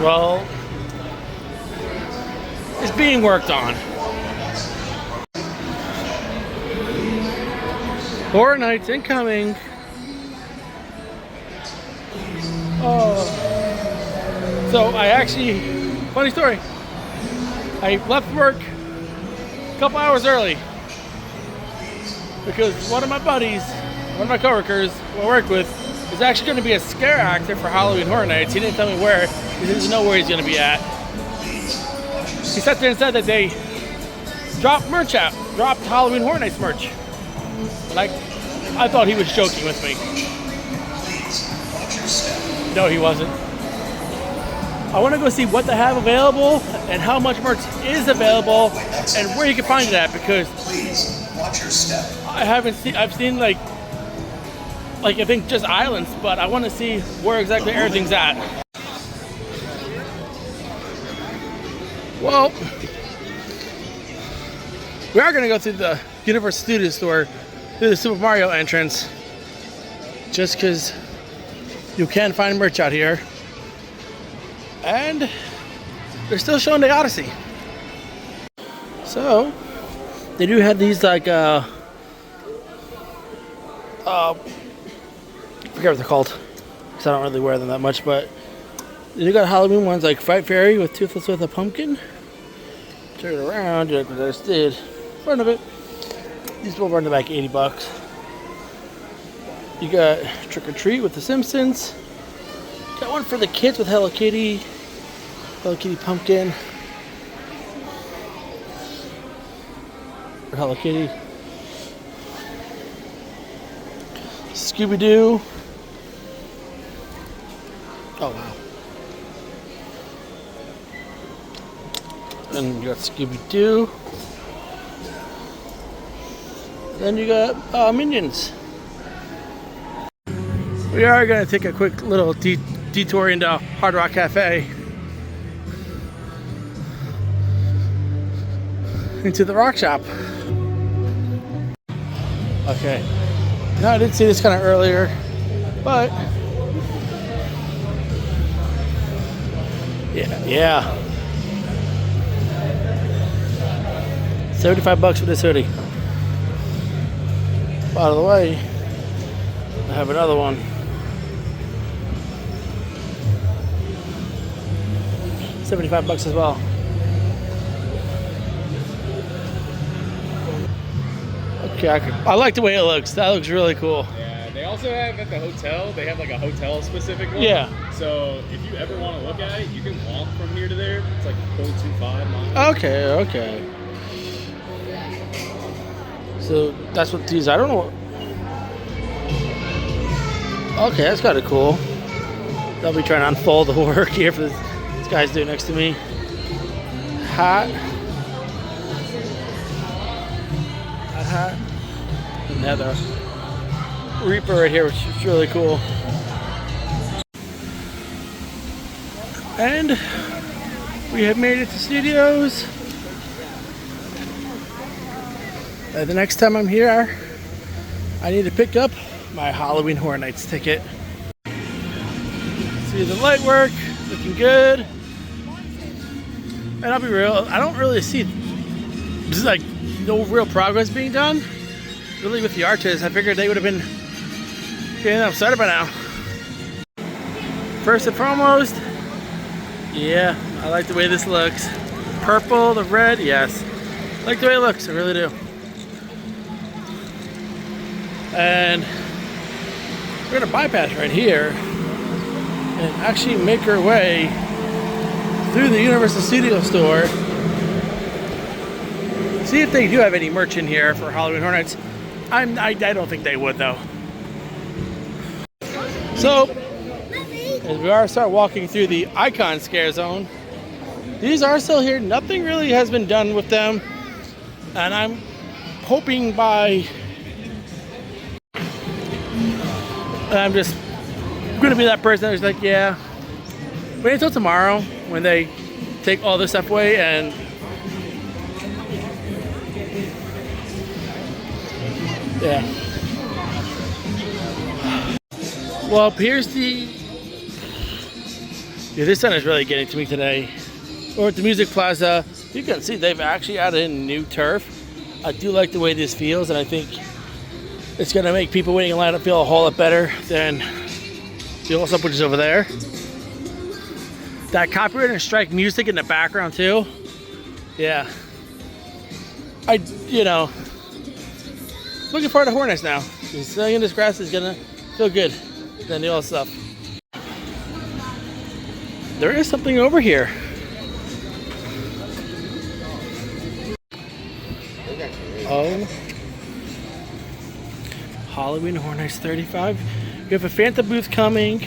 Well, it's being worked on. Horror Nights incoming. Oh. So I actually, funny story. I left work a couple hours early because one of my buddies, one of my coworkers who I work with, is actually going to be a scare actor for Halloween Horror Nights. He didn't tell me where. He doesn't know where he's going to be at. He sat there and said that they dropped merch out, dropped Halloween Horror Nights merch. Like, I thought he was joking with me. No, he wasn't. I want to go see what they have available and how much merch is available and where you can find it at, because watch your step. I've seen like I think just islands, but I want to see where exactly everything's at. Well, we are going to go through the Universal Studios store, through the Super Mario entrance, just because you can find merch out here. And they're still showing the Odyssey. So, they do have these like, I forget what they're called, because I don't really wear them that much, but they got Halloween ones like Fright Fairy with Toothless with a pumpkin. Turn it around, like what I just did. Front of it. These will run to like $80. You got Trick or Treat with the Simpsons. Got one for the kids with Hello Kitty. Hello Kitty pumpkin. Or Hello Kitty. Scooby-Doo. Oh wow. Then you got Scooby-Doo. Then you got Minions. We are going to take a quick little detour into Hard Rock Cafe. Into the Rock Shop. Okay. Now I did see this kind of earlier, but yeah. $75 for this hoodie. By the way, I have another one. $75 as well. Okay, I like the way it looks. That looks really cool. Yeah, they also have at the hotel, they have like a hotel specific one. Yeah. So if you ever want to look at it, you can walk from here to there. It's like 0.25 miles. Okay. So that's what these, I don't know. Okay, that's kind of cool. They'll be trying to unfold the work here for this guy's doing next to me. Hat. And they have the Reaper right here, which is really cool. And we have made it to Studios. The next time I'm here, I need to pick up my Halloween Horror Nights ticket. See the light work, looking good. And I'll be real, I don't really see like no real progress being done. Really with the arches, I figured they would have been getting upset by now. First and foremost, yeah, I like the way this looks. Purple, the red, yes. I like the way it looks, I really do. And we're gonna bypass right here and actually make our way through the Universal Studios store. See if they do have any merch in here for Halloween Horror Nights. I don't think they would though. So, as we start walking through the Icon Scare Zone, these are still here. Nothing really has been done with them. And I'm hoping I'm just going to be that person who's like, yeah, wait until tomorrow when they take all this stuff away and yeah. Well, here's the Yeah, this sun is really getting to me today. Or at the Music Plaza, you can see they've actually added in new turf. I do like the way this feels, and I think it's going to make people waiting in line feel a whole lot better than the old stuff which is over there. That copyright and strike music in the background too. Yeah. Looking forward to Hornets now. Sitting in this grass is gonna feel good than the old stuff. There is something over here. Oh. Halloween Horror Nights 35. We have a Fanta booth coming.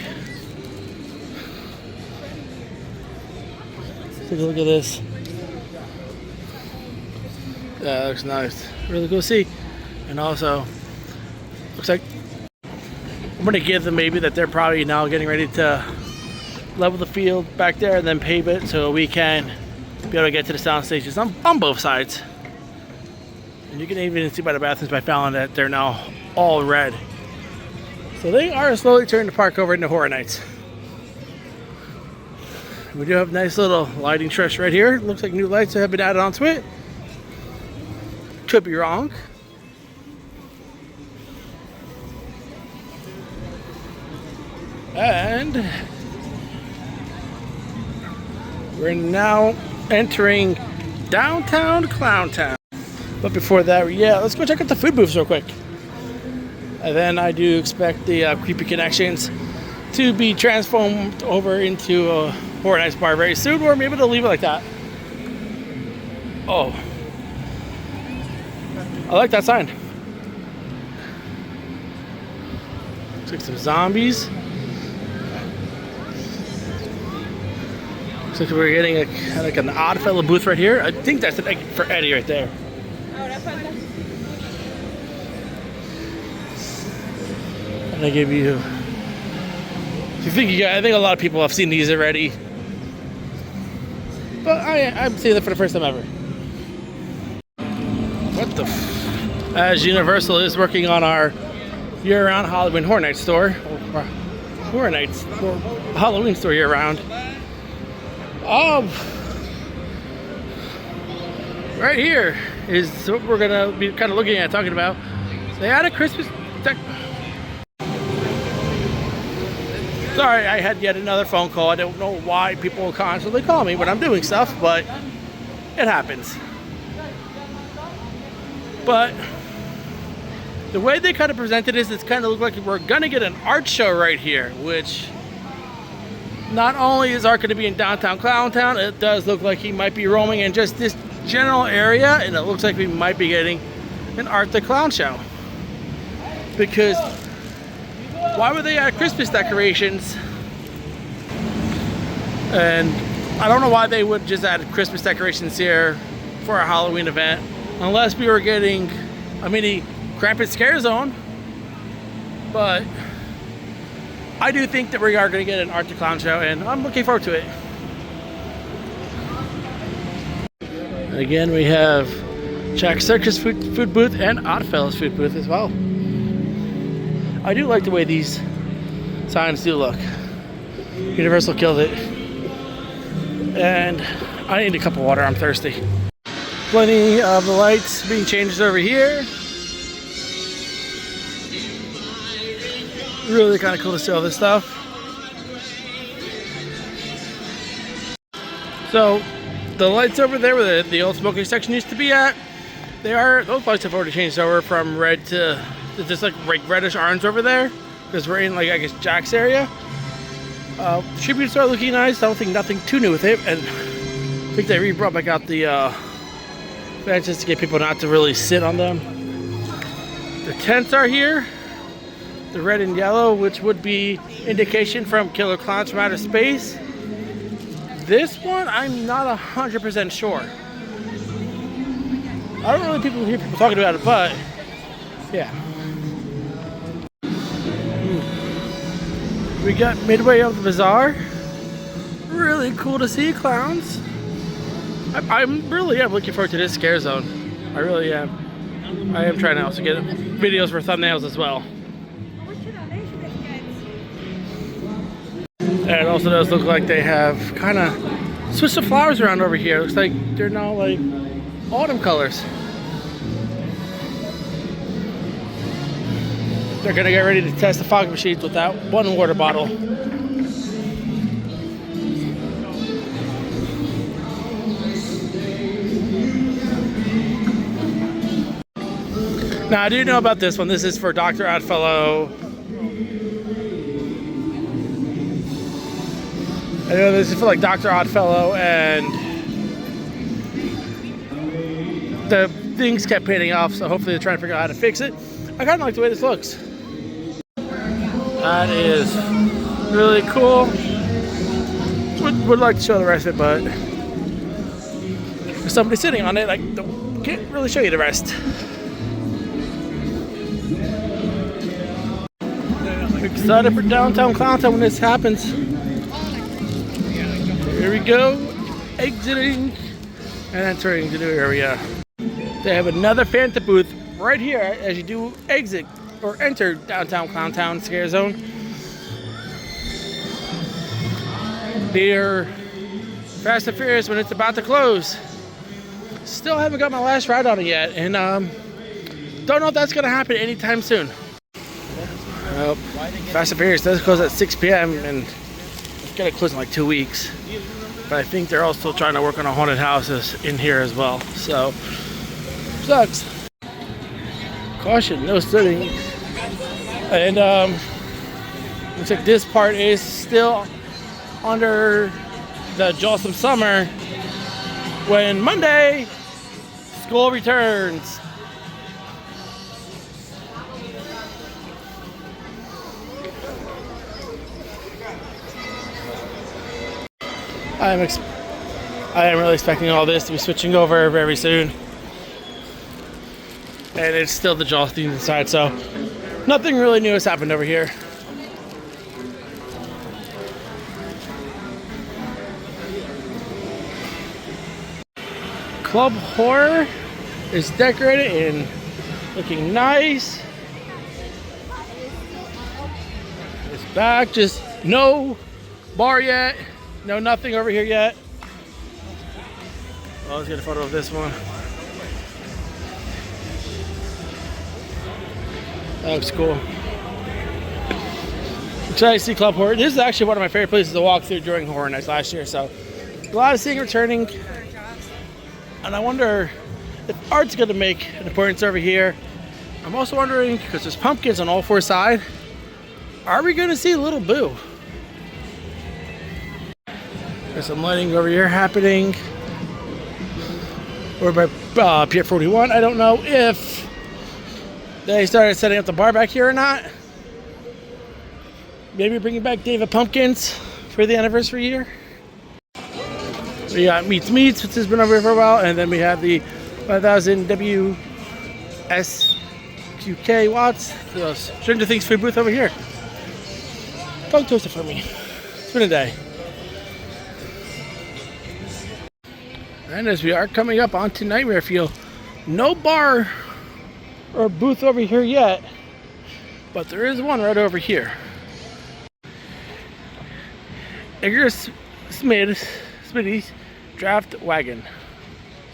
Take a look at this. That looks nice. Really cool to see. And also, looks like I'm going to give them maybe that they're probably now getting ready to level the field back there and then pave it so we can be able to get to the sound stages on both sides. And you can even see by the bathrooms by Fallon that they're now all red. So they are slowly turning the park over into Horror Nights. We do have a nice little lighting stretch right here. Looks like new lights have been added onto it. Could be wrong. And we're now entering downtown Clowntown. But before that, yeah, let's go check out the food booths real quick. And then I do expect the Creepy Connections to be transformed over into a Horror Nights bar very soon, or maybe they'll leave it like that. Oh. I like that sign. Looks like some zombies. Looks like we're getting like an Oddfellow booth right here. I think that's an egg for Eddie right there. And I give you. I think a lot of people have seen these already, but I'm seeing them for the first time ever. What the? As Universal is working on our year-round Halloween Horror Nights store, or Horror Nights or Halloween store year-round. Right here is what we're gonna be kind of looking at, talking about. They added Christmas. Sorry, I had yet another phone call. I don't know why people constantly call me when I'm doing stuff, but it happens. But the way they kind of presented this, it's kind of looked like we're gonna get an art show right here, which not only is art gonna be in downtown Clowntown, it does look like he might be roaming in just this general area, and it looks like we might be getting an Art the Clown show. Because why would they add Christmas decorations? And I don't know why they would just add Christmas decorations here for a Halloween event, unless we were getting a mini Krampus Scare Zone. But I do think that we are going to get an Art the Clown show, and I'm looking forward to it. Again, we have Jack Circus food booth and Oddfellows food booth as well. I do like the way these signs do look. Universal killed it. And I need a cup of water, I'm thirsty. Plenty of the lights being changed over here. Really kind of cool to see all this stuff. So the lights over there where the old smoking section used to be at, those lights have already changed over from red to just like reddish orange over there, because we're in, like, I guess Jack's area. Tributes are looking nice. I don't think nothing too new with it, and I think they brought back out the benches to get people not to really sit on them. The tents are here, the red and yellow, which would be indication from Killer Clowns from Outer Space. This one, I'm not 100% sure. I don't really hear people talking about it, but yeah. We got midway of the bazaar. Really cool to see clowns. I'm really looking forward to this Scare Zone. I really am. I am trying to also get videos for thumbnails as well. And it also does look like they have kind of switched the flowers around over here. It looks like they're now like autumn colors. They're gonna get ready to test the fog machines with that one water bottle. Now I do know about this one. This is for Dr. Oddfellow. I know this is for like Dr. Oddfellow, and the things kept painting off, so hopefully they're trying to figure out how to fix it. I kind of like the way this looks. That is really cool. Would like to show the rest of it, but if somebody's sitting on it, I can't really show you the rest. Excited for downtown Clowntown when this happens. Here we go, exiting and entering the new area. They have another Fanta booth right here as you do exit or enter downtown Clowntown Scare Zone. They're Fast and Furious when it's about to close. Still haven't got my last ride on it yet, and don't know if that's gonna happen anytime soon. Well, Fast and Furious does close at 6 p.m. and it's gonna close in like 2 weeks. But I think they're also trying to work on a haunted houses in here as well. So, sucks. Caution, no sitting. And looks like this part is still under the Jawsome Summer when Monday school returns. I am really expecting all this to be switching over very soon. And it's still the Jaws theme inside, so nothing really new has happened over here. Club Horror is decorated and looking nice. It's back, just no bar yet. No, nothing over here yet. Well, let's get a photo of this one. That looks cool. Excited to see Club Horror. This is actually one of my favorite places to walk through during Horror Nights last year. So, a lot of seeing returning. And I wonder if art's going to make an appearance over here. I'm also wondering, because there's pumpkins on all four sides, are we going to see Little Boo? There's some lighting over here happening. Or by Pier 41. I don't know if they started setting up the bar back here or not. Maybe bringing back David Pumpkins for the anniversary year. We got Meets, which has been over here for a while, and then we have the 5000 WSQK watts. Stranger Things food booth over here. Don't toast it for me. It's been a day. And as we are coming up onto Nightmare Fuel, no bar or booth over here yet, but there is one right over here. Edgar Smitty's Draft Wagon.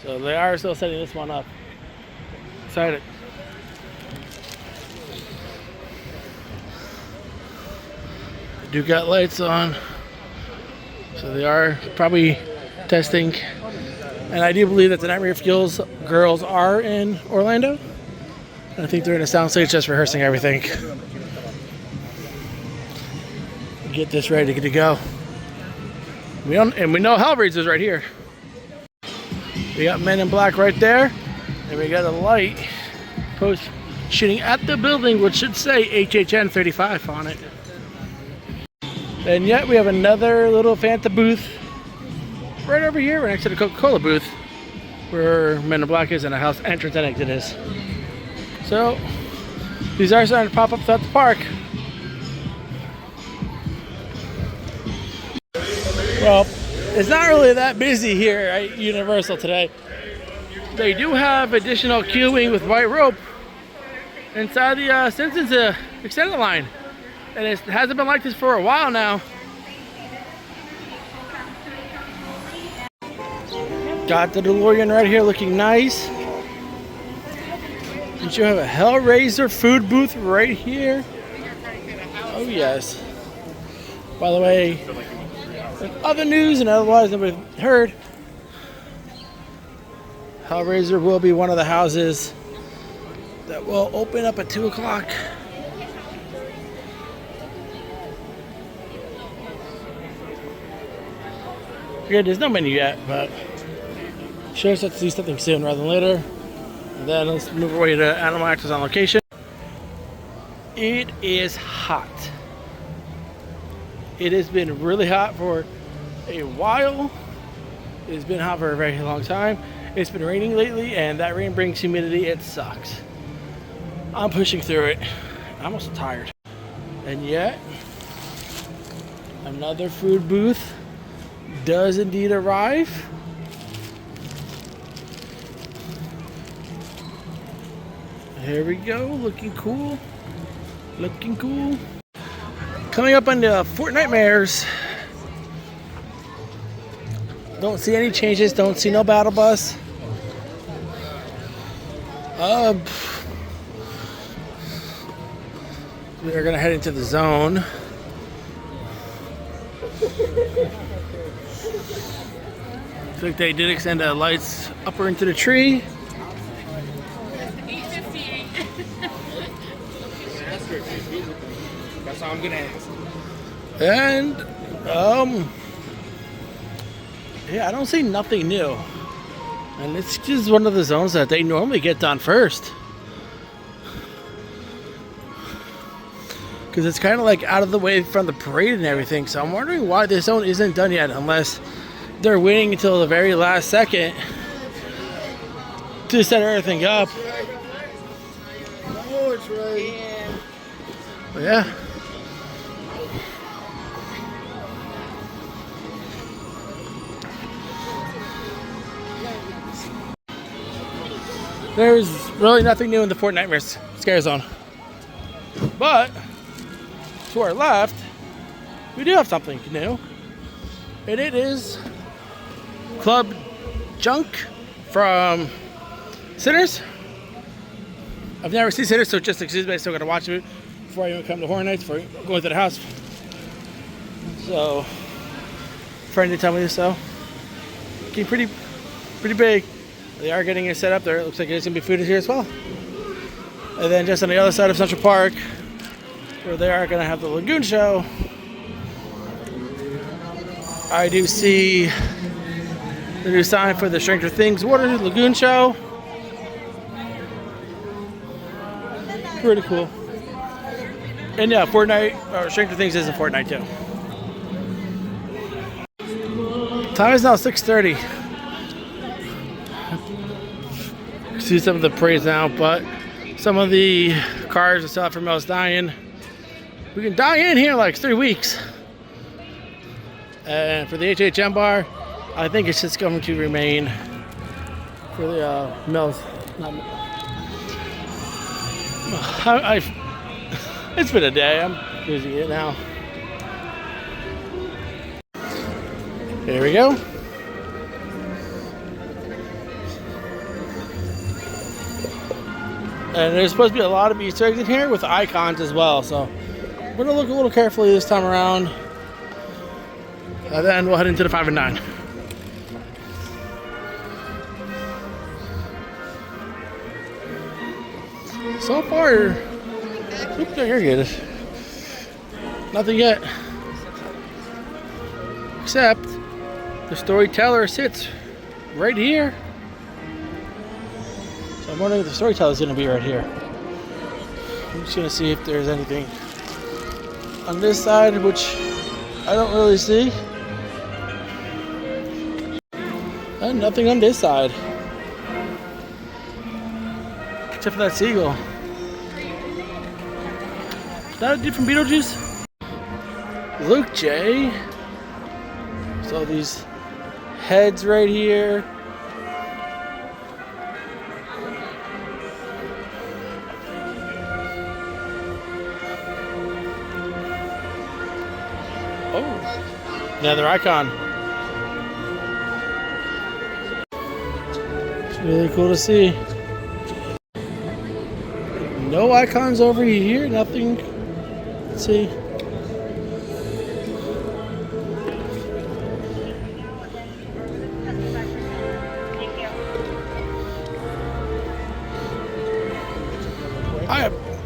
So they are still setting this one up. Excited. They do got lights on, so they are probably testing. And I do believe that the Nightmare Fuels girls are in Orlando. And I think they're in a soundstage just rehearsing everything. Get this ready to go. We know Hellraiser's right here. We got Men in Black right there. And we got a light post shooting at the building, which should say HHN 35 on it. And yet we have another little Fanta booth right over here, right next to the Coca-Cola booth, where Men in Black is and a house entrance and exit is. So, these are starting to pop up throughout the park. Well, it's not really that busy here at Universal today. They do have additional queuing with white rope inside the Simpsons extended line. And it hasn't been like this for a while now. Got the DeLorean right here looking nice. And you have a Hellraiser food booth right here. Oh yes. By the way, in other news and otherwise nobody heard, Hellraiser will be one of the houses that will open up at 2 o'clock. Again, there's no menu yet, but sure us to see something soon rather than later. And then let's move our way to Animal Access on location. It is hot. It has been really hot for a while. It's been hot for a very long time. It's been raining lately, and that rain brings humidity. It sucks. I'm pushing through it. I'm also tired. And yet, another food booth does indeed arrive. Here we go, looking cool. Looking cool. Coming up on the Fortnitemares. Don't see any changes, don't see no battle bus. We are gonna head into the zone. Looks like they did extend the lights upper into the tree. That's all I'm gonna ask. And yeah, I don't see nothing new. And it's just one of the zones that they normally get done first. Because it's kind of like out of the way from the parade and everything. So I'm wondering why this zone isn't done yet, unless they're waiting until the very last second to set everything up. Oh, it's right. But yeah. There's really nothing new in the Fortnitemares Scare Zone. But to our left, we do have something new. And it is Club Junk from Sinners. I've never seen Sinners, so just excuse me, I still gotta watch it before I even come to Horror Nights, before going to the house. So, friend did tell me this, so looking pretty big. They are getting it set up there. It looks like there's gonna be food here as well. And then just on the other side of Central Park, where they are gonna have the Lagoon Show, I do see the new sign for the Stranger Things Water Lagoon Show. Pretty cool. And yeah, Fortnite, or Stranger Things is in Fortnite too. Time is now 6:30. See some of the parades now, but some of the cars are still out for Mel's dying. We can die in here in like 3 weeks. And for the HHM bar, I think it's just going to remain for the Mel's. It's been a day. I'm losing it now. There we go. And there's supposed to be a lot of Easter eggs in here with icons as well. So we're going to look a little carefully this time around. And then we'll head into the 5 and 9. So far, oops, there you're good. Nothing yet. Except the storyteller sits right here. So I'm wondering if the storyteller is going to be right here. I'm just going to see if there's anything on this side, which I don't really see. And nothing on this side. Except for that seagull. Is that a dude from Beetlejuice? Luke J. So these heads right here. Oh, another icon. Really cool to see. No icons over here, nothing. Let's see.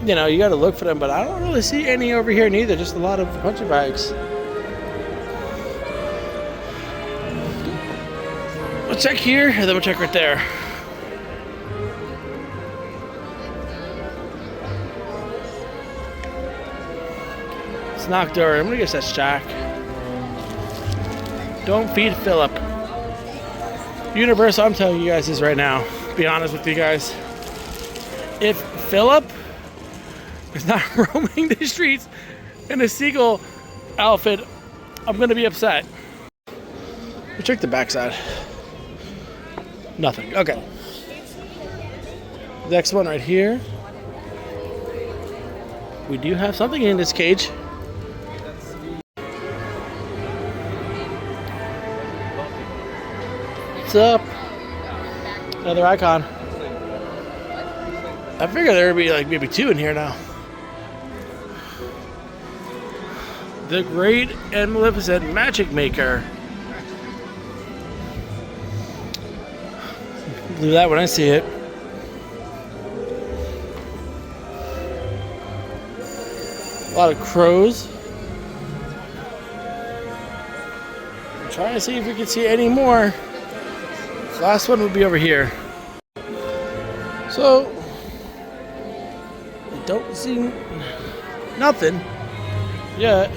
You got to look for them, but I don't really see any over here neither. Just a lot of punching bags. We'll check here, and then we'll check right there. It's knocked over. I'm gonna guess that's Jack. Don't feed Philip. Universal, I'm telling you guys this right now. Be honest with you guys. If Philip is not roaming the streets in a seagull outfit, I'm gonna be upset. We'll check the backside. Nothing. Okay. Next one right here. We do have something in this cage. What's up? Another icon. I figured there would be like maybe two in here now. The Great and Maleficent Magic Maker. Believe that when I see it. A lot of crows. I'm trying to see if we can see any more. The last one would be over here. So, I don't see nothing yet.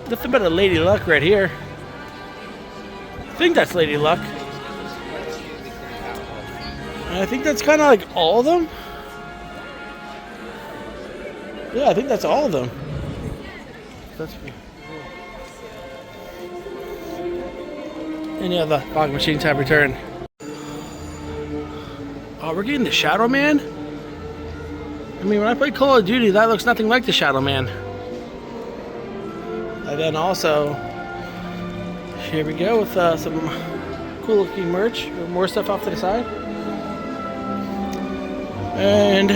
Nothing but a Lady Luck right here. I think that's Lady Luck. And I think that's kind of like all of them. Yeah, I think that's all of them. And yeah, the fog machines have returned. Oh, we're getting the Shadow Man? I mean, when I play Call of Duty, that looks nothing like the Shadow Man. And then also, here we go with some cool looking merch. More stuff off to the side. And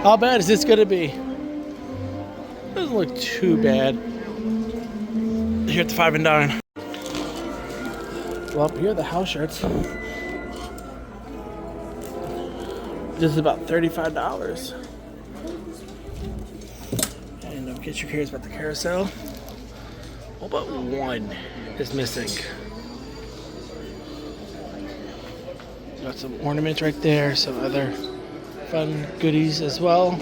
how bad is this gonna be? Doesn't look too bad. Here at the 5 and Dine. Well, here are the house shirts. This is about $35. And in case you're curious about the carousel, all but one is missing. Got some ornaments right there, some other fun goodies as well.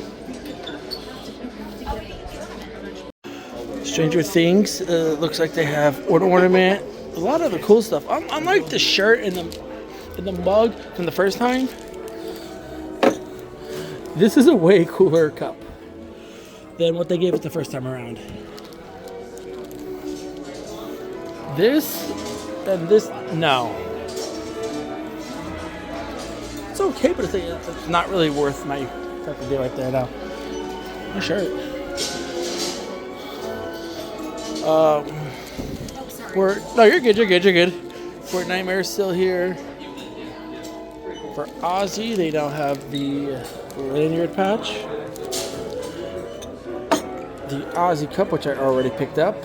Stranger Things, looks like they have ornament. A lot of the cool stuff. Unlike the shirt and the mug from the first time, this is a way cooler cup than what they gave us the first time around. This and this, no. It's okay, but it's not really worth my type of deal right there now. My shirt. No, you're good. Fort Nightmare's still here. For Ozzy, they now have the lanyard patch. The Ozzy cup, which I already picked up.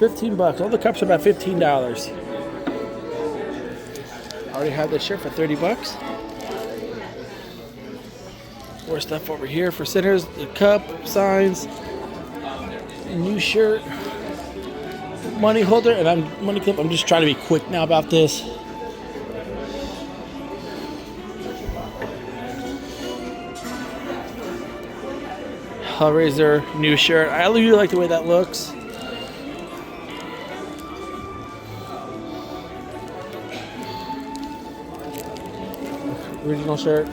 $15. All the cups are about $15. I already have this shirt for $30. More stuff over here for sinners. The cup, signs, new shirt, money holder, and money clip. I'm just trying to be quick now about this. Hellraiser new shirt. I really like the way that looks. Original shirt.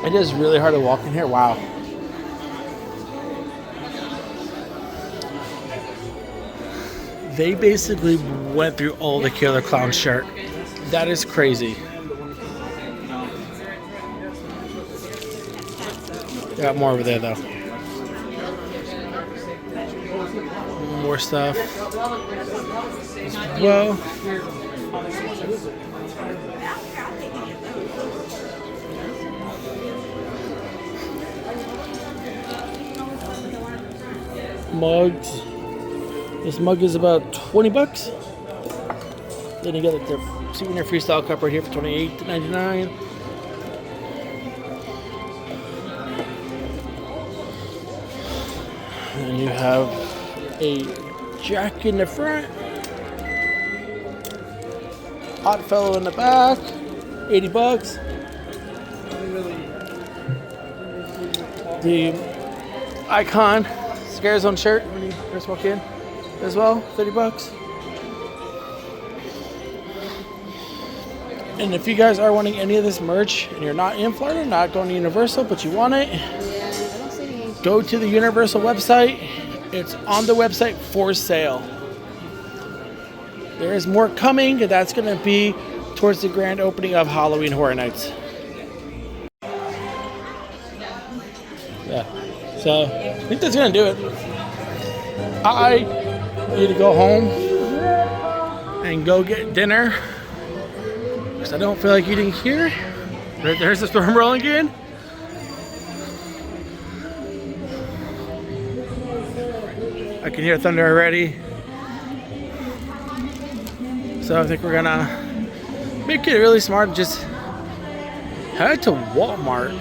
It is really hard to walk in here. Wow. They basically went through all the Killer Clown shirt. That is crazy. Got more over there though. more stuff as well. Mugs. This mug is about 20 bucks. Then you get like the souvenir freestyle cup right here for $28.99. And you have a jack in the front, Hot Fellow in the back, 80 bucks. The Icon Scare Zone shirt when you first walk in as well, 30 bucks. And if you guys are wanting any of this merch and you're not in Florida, not going to Universal, but you want it, go to the Universal website. It's on the website for sale. There is more coming, and that's going to be towards the grand opening of Halloween Horror Nights. Yeah, so I think that's going to do it. I need to go home and go get dinner because I don't feel like eating here. Right there's the storm rolling in. I can hear thunder already. So I think we're gonna make it really smart. Just head to Walmart.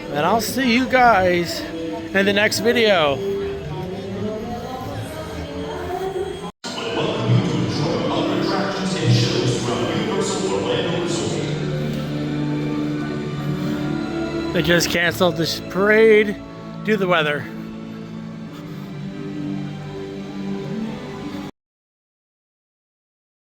And I'll see you guys in the next video. They just canceled this parade due to the weather.